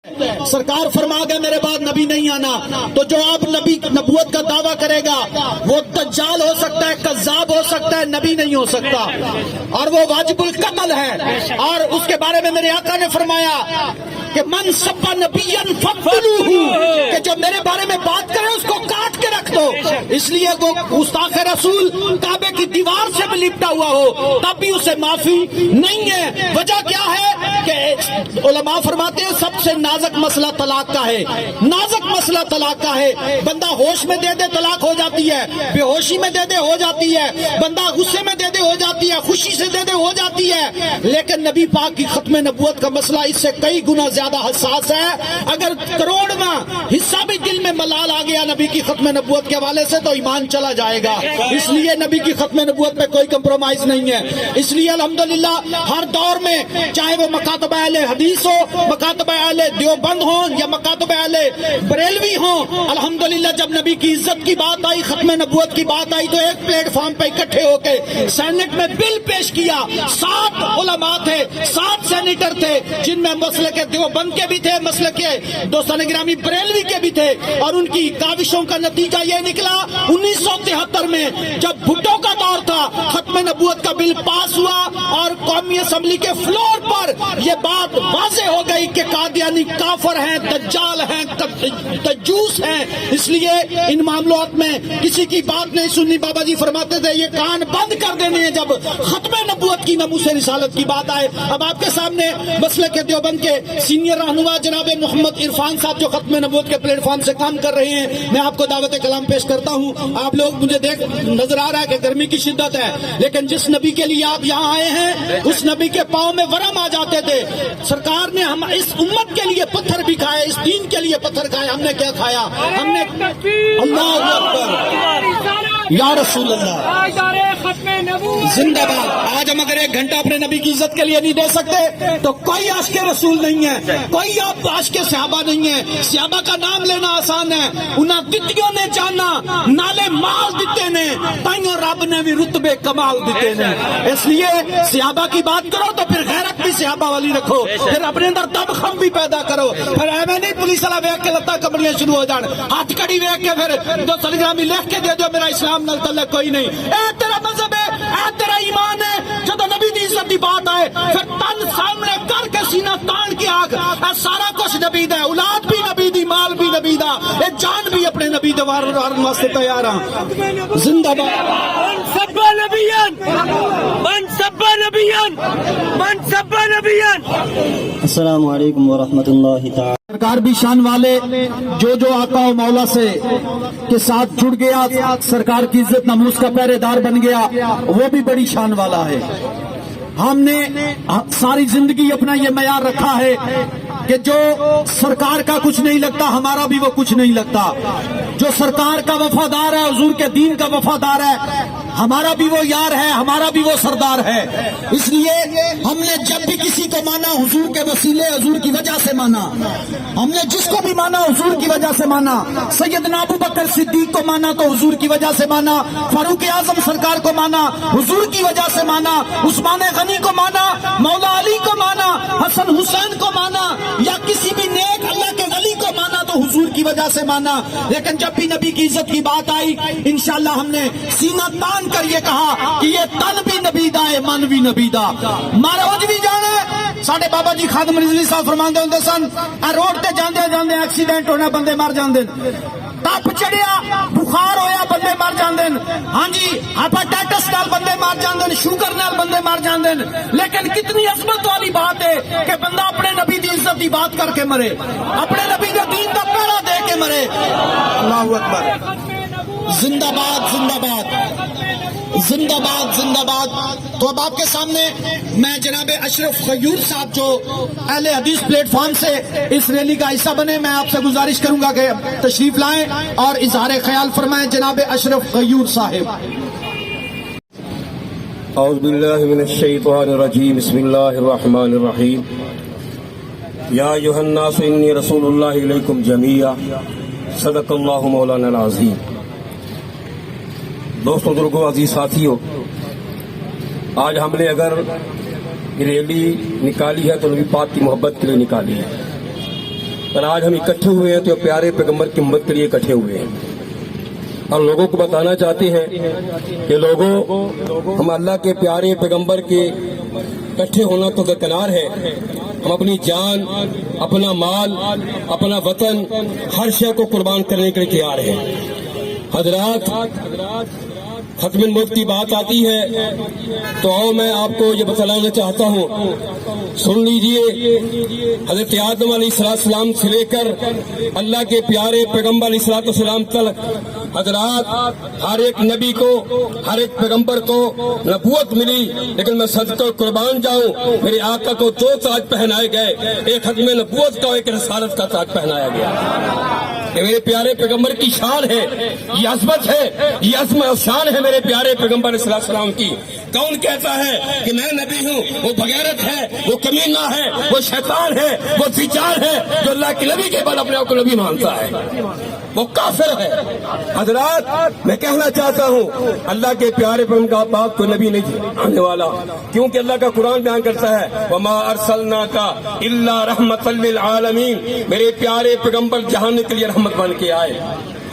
سرکار فرما گئے میرے بعد نبی نہیں آنا، تو جو آپ نبی نبوت کا دعویٰ کرے گا وہ دجال ہو سکتا ہے، کذاب ہو سکتا ہے، نبی نہیں ہو سکتا، اور وہ واجب القتل ہے۔ اور اس کے بارے میں میرے آقا نے فرمایا کہ من سب نبیا فقتلوہ، کہ جو میرے بارے میں بات کرے اس کو کاٹ کے رکھ دو۔ اس لیے وہ گستاخ رسول کعبے کی دیوار سے بھی لپٹا ہوا ہو تب بھی اسے معافی نہیں ہے۔ وجہ کیا ہے کہ علماء فرماتے ہیں سب سے نازک مسئلہ طلاق کا ہے، نازک مسئلہ طلاق کا ہے۔ بندہ ہوش میں دے دے طلاق ہو جاتی ہے، بے ہوشی میں دے دے ہو جاتی ہے، بندہ غصے میں دے دے ہو جاتی ہے، خوشی سے دے دے ہو جاتی ہے۔ لیکن نبی پاک کی ختم نبوت کا مسئلہ اس سے کئی گنا زیادہ حساس ہے۔ اگر کروڑواں حصہ بھی دل میں ملال آ گیا نبی کی ختم نبوت کے حوالے سے تو ایمان چلا جائے گا۔ اس لیے نبی کی ختم نبوت میں کوئی کمپرومائز نہیں ہے۔ اس لیے الحمدللہ ہر دور میں چاہے وہ مکاتب اہل حدیث ہو، مکاتب اہل دیوبند ہوں یا مکاتب اہل بریلوی ہوں، الحمدللہ جب نبی کی عزت کی بات آئی، ختم نبوت کی بات آئی تو ایک پلیٹ فارم پہ اکٹھے ہو کے سینٹ میں بل پیش کیا۔ 7 علماء تھے، 7 سینیٹر تھے جن میں مسلک کے دیوبند کے بھی تھے، مسلک کے دوستان گرامی بریلوی کے بھی تھے، اور ان کی کاوشوں کا نتیجہ یہ نکلا 1973 میں جب بھٹو کا دور تھا، ختم نبوت کا بل پاس ہوا اور قومی اسمبلی کے فلور پر یہ بات واضح ہو گئی کہ قادیانی کافر ہیں، دجال ہیں، دجوس ہیں۔ اس لیے ان معاملات میں کسی کی بات نہیں سننی۔ بابا جی فرماتے تھے یہ کان بند کر دینے ہیں جب ختم نبوت کی ناموس رسالت کی بات آئے۔ اب آپ کے سامنے مسلک کے دیوبند کے سینئر رہنما جناب محمد عرفان صاحب جو ختم نبوت کے پلیٹ فارم سے کام کر رہے ہیں، میں آپ کو دعوت کلام پیش کرتا ہوں۔ آپ لوگ مجھے دیکھ نظر آ رہا ہے کہ گرمی کی شدت ہے، لیکن جس نبی کے لیے آپ یہاں آئے ہیں اس نبی کے پاؤں میں ورم آ جاتے تھے۔ سرکار نے ہم اس امت کے لیے پتھر بھی کھائے، اس دین کے لیے پتھر کھائے، ہم نے کیا کھایا؟ ہم نے اللہ اکبر یا رسول اللہ زندہ باد۔ آج ہم اگر 1 گھنٹہ اپنے نبی کی عزت کے لیے نہیں دے سکتے تو کوئی عاشق رسول نہیں ہے، کوئی آپ عاشق صحابہ نہیں ہے۔ صحابہ کا نام لینا آسان ہے، انہاں دتیوں نے جانا نالے مال دیتے نے، تائیوں رب نے بھی رتبے کمال دیتے نے۔ اس لیے صحابہ کی بات کرو تو پھر غیرت بھی صحابہ والی رکھو، پھر اپنے اندر دم خم بھی پیدا کرو۔ پھر ایویں نہیں پولیس والا ویک کے لتا کمڑیاں شروع ہو جان، ہاتھ کڑی ویک کے پھر دو سلگرامی لکھ کے دے دو میرا اسلام نال تعلق کوئی نہیں۔ اے تیرا مذہب ہے، اے تیرا ایمان ہے۔ جب نبی دی عزت دی بات آئے پھر تن سامنے کر کے سینہ تان کے آگ، اے سارا کچھ نبی دا ہے، اولاد بھی نبی دی، مال بھی نبی دا، اے جان بھی اپنے نبی دے وارن واسطے تیار ہاں۔ زندہ باد من سب نبیاً، من سب نبیاً، من سب نبیاً۔ السلام علیکم ورحمۃ اللہ تعالی۔ سرکار بھی شان والے جو آقا و مولا سے کے ساتھ جڑ گیا، سرکار کی عزت ناموس کا پہرے دار بن گیا، وہ بھی بڑی شان والا ہے۔ ہم نے ساری زندگی اپنا یہ معیار رکھا ہے کہ جو سرکار کا کچھ نہیں لگتا ہمارا بھی وہ کچھ نہیں لگتا، جو سرکار کا وفادار ہے، حضور کے دین کا وفادار ہے، ہمارا بھی وہ یار ہے، ہمارا بھی وہ سردار ہے۔ اس لیے ہم نے جب بھی کسی کو مانا حضور کے وسیلے، حضور کی وجہ سے مانا۔ ہم نے جس کو بھی مانا حضور کی وجہ سے مانا۔ سیدنا ابو بکر صدیق کو مانا تو حضور کی وجہ سے مانا، فاروق اعظم سرکار کو مانا حضور کی وجہ سے مانا، عثمان غنی کو مانا، مولا علی کو مانا، حسن حسین کو مانا، یا کسی بھی نیک اللہ کے ولی کو مانا تو حضور کی وجہ سے مانا۔ لیکن جب بھی نبی کی عزت کی بات آئی انشاءاللہ ہم نے سینہ تان کر یہ کہا کہ یہ تن بھی نبی دا ہے، من بھی نبی دا، مہاراج بھی جانا ہے۔ ساڈے بابا جی خادم رضوی صاحب فرماندے ہوندے سن روڈ تے جاندے جاندے ایکسیڈنٹ ہونا، بندے مر جاندے، تپ چڑھیا بخار ہویا بندے مر جاندے، ہاں جی ہیپاٹائٹس نال بندے مر جاندے، شوگر نال بندے مر جاندے۔ لیکن کتنی عظمت والی بات ہے کہ بندہ اپنے نبی دی عزت دی بات کر کے مرے، اپنے نبی دے دین دا پہرا دے کے مرے۔ اللہ اکبر، زندہ باد زندہ باد زندہ باد زندہ باد۔ تو اب آپ کے سامنے میں جناب اشرف غیور صاحب جو اہل حدیث پلیٹ فارم سے اس ریلی کا حصہ بنے، میں آپ سے گزارش کروں گا کہ تشریف لائیں اور اظہار خیال فرمائیں۔ جناب اشرف غیور صاحب۔ اعوذ باللہ من الشیطان الرجیم، بسم اللہ الرحمن الرحیم۔ یا ایھا الناس انی رسول اللہ الیکم جمیعا، صدق اللہ مولانا العظیم۔ دوستوں، بزرگوں، عزیز ساتھیوں، آج ہم نے اگر ریلی نکالی ہے تو نبی پاک کی محبت کے لیے نکالی ہے۔ اور آج ہم اکٹھے ہوئے ہیں تو پیارے پیغمبر کی امت کے لیے اکٹھے ہوئے ہیں اور لوگوں کو بتانا چاہتے ہیں کہ لوگوں ہم اللہ کے پیارے پیغمبر کے اکٹھے ہونا تو درکنار ہے، ہم اپنی جان، اپنا مال، اپنا وطن، ہر شے کو قربان کرنے کے لیے تیار ہیں۔ حضرات، ختم النبوت کی بات آتی ہے تو آؤ میں آپ کو یہ بتلانا چاہتا ہوں، سن لیجئے۔ حضرت آدم علیہ السلام سے لے کر اللہ کے پیارے پیغمبر علیہ السلام تک حضرات ہر ایک نبی کو، ہر ایک پیغمبر کو نبوت ملی، لیکن میں صدقہ قربان جاؤں، میرے آقا کو دو تاج پہنائے گئے، ایک ختم نبوت کا اور ایک رسالت کا تاج پہنایا گیا۔ یہ میرے پیارے پیغمبر کی شان ہے، یہ عظمت ہے، یہ عظمت اور شان ہے میرے پیارے پیغمبر علیہ السلام کی۔ کون کہتا ہے کہ میں نبی ہوں وہ بغیرت ہے، وہ کمینہ ہے، وہ شیطان ہے، وہ دجال ہے، جو اللہ کے نبی کے بعد اپنے آپ کو نبی مانتا ہے، وہ کافر ہے۔ حضرات، میں کہنا چاہتا ہوں اللہ کے پیارے پیغمبر کا باپ کوئی نبی نہیں آنے والا، کیونکہ اللہ کا قرآن بیان کرتا ہے وما ارسلناک الا رحمۃ للعالمین، میرے پیارے پیغمبر جہان کے لیے رحمت بن کے آئے۔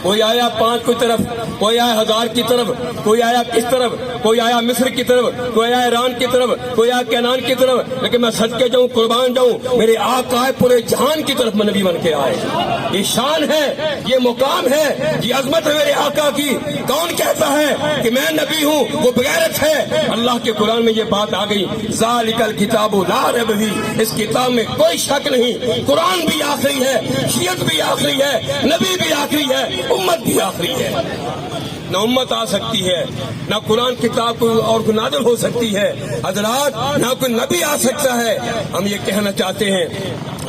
کوئی آیا 5 کی طرف، کوئی آیا 1000 کی طرف، کوئی آیا کس طرف، کوئی آیا مصر کی طرف، کوئی آیا ایران کی طرف، کوئی آیا کینان کی طرف، لیکن میں صدقے جاؤں قربان جاؤں میرے آقا پورے جہان کی طرف میں نبی بن کے آئے۔ یہ شان ہے، یہ مقام ہے، یہ عظمت ہے میرے آقا کی۔ کون کہتا ہے کہ میں نبی ہوں وہ بغیرت ہے؟ اللہ کے قرآن میں یہ بات آ گئی، ذالک الکتاب لا ریب فیہ، اس کتاب میں کوئی شک نہیں۔ قرآن بھی آخری ہے، شریعت بھی آخری ہے، نبی بھی آخری ہے، امت بھی آخری ہے۔ نہ امت آ سکتی ہے، نہ قرآن کتاب کوئی اور کو نازل ہو سکتی ہے حضرات، نہ کوئی نبی آ سکتا ہے۔ ہم یہ کہنا چاہتے ہیں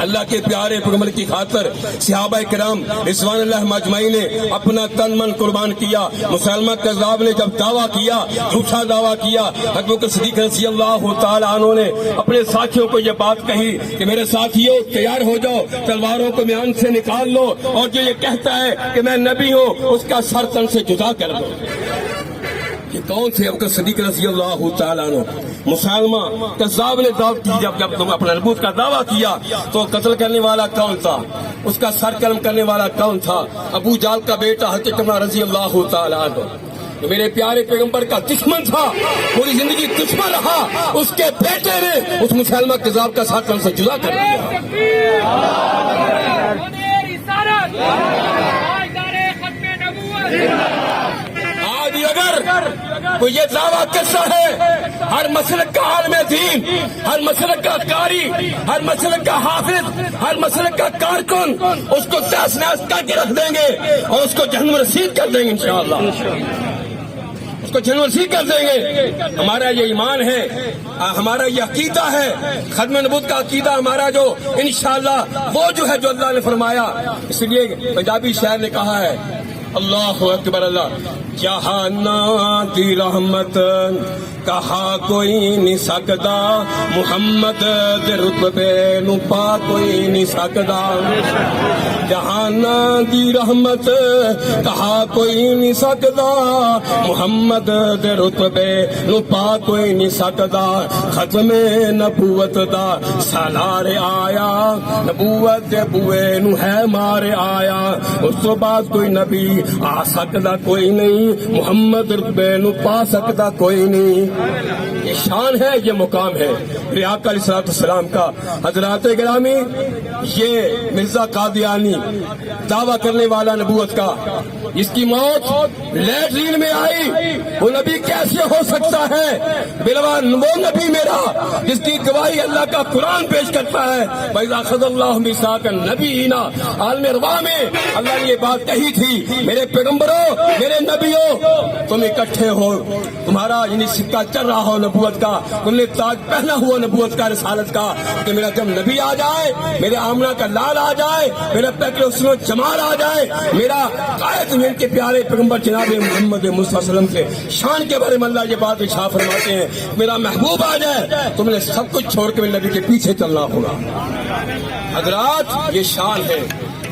اللہ کے پیارے پیغمبر کی خاطر صحابہ کرام رضوان اللہ مجمعین نے اپنا تن من قربان کیا۔ مسلمہ کذاب نے جب دعویٰ کیا، جھوٹا دعویٰ کیا، ابوبکر صدیق رضی اللہ تعالی عنہ نے اپنے ساتھیوں کو یہ بات کہی کہ میرے ساتھیوں تیار ہو جاؤ، تلواروں کو میان سے نکال لو، اور جو یہ کہتا ہے کہ میں نبی ہوں اس کا سر تن سے جدا کر دو۔ یہ کون تھے؟ ابوبکر صدیق رضی اللہ تعالیٰ عنہ۔ مسلمہ کذاب نے دعوت کی، جب تم اپنا نبوت کا دعویٰ کیا تو قتل کرنے والا کون تھا؟ اس کا سر قلم کرنے والا کون تھا؟ ابو جال کا بیٹا حضرت عمر رضی اللہ تعالیٰ عنہ، جو میرے پیارے پیغمبر کا دشمن تھا، پوری زندگی دشمن رہا، اس کے بیٹے نے اس مسلمہ کذاب کا سر قلم سے جدا کر دیا۔ آج اگر کوئی یہ دعویٰ کرتا ہے ہر مسلک کا عالم دین، ہر مسلک کا قاری، ہر مسلک کا حافظ، ہر مسلک کا کارکن، اس کو تہس نہس کر کے رکھ دیں گے اور اس کو جہنم رسید کر دیں گے انشاءاللہ، اس کو جہنم رسید کر دیں گے۔ ہمارا یہ ایمان ہے، ہمارا یہ عقیدہ ہے، ختم نبوت کا عقیدہ ہمارا، جو انشاءاللہ وہ جو ہے جو اللہ نے فرمایا۔ اس لیے پنجابی شاعر نے کہا ہے اللہ اکبر، اللہ جہاں دی رحمت کہا کوئی نہیں سکدا، محمد دے رتبے نو پا کوئی نہیں سکدا، جہاں دی رحمت کہا کوئی نہیں سکدا، محمد دے رتبے نو پا کوئی نہیں سکدا، ختم نبوت دا سالار آیا، نبوت دے بوئے نو ہے مارے آیا، اس تو بعد کوئی نبی آ سکدا کوئی نہیں، محمد رتبے نو پا سکتا کوئی نہیں۔ یہ شان ہے، یہ مقام ہے میرے آقا علیہ السلام کا۔ حضرات گرامی، یہ مرزا قادیانی دعویٰ کرنے والا نبوت کا، اس کی موت لیٹرین میں آئی، وہ نبی کیسے ہو سکتا ہے؟ بلوان وہ نبی میرا جس کی گواہی اللہ کا قرآن پیش کرتا ہے، وَإِذَا أَخَذَ اللَّهُ مِيثَاقَ النَّبِيِّينَ، عالم ارواح میں اللہ نے یہ بات کہی تھی، میرے پیغمبروں، میرے نبیوں، تم اکٹھے ہو، تمہارا یعنی سکہ چل رہا ہو نبوت کا، تم نے تاج پہنا ہوا نبوت کا، رسالت کا، کہ میرا جب نبی آ جائے، میرے آمنہ کا لال آ جائے، میرا پیکر حسن و جمال آ جائے، میرا قائد ان کے پیارے پیغمبر جناب محمد مصطفیٰ صلی اللہ علیہ وسلم کے شان کے بارے میں اللہ یہ بات ارشاد فرماتے ہیں، میرا محبوب آ جائے، تم نے سب کچھ چھوڑ کے میرے نبی کے پیچھے چلنا ہوگا۔ حضرات، یہ شان ہے،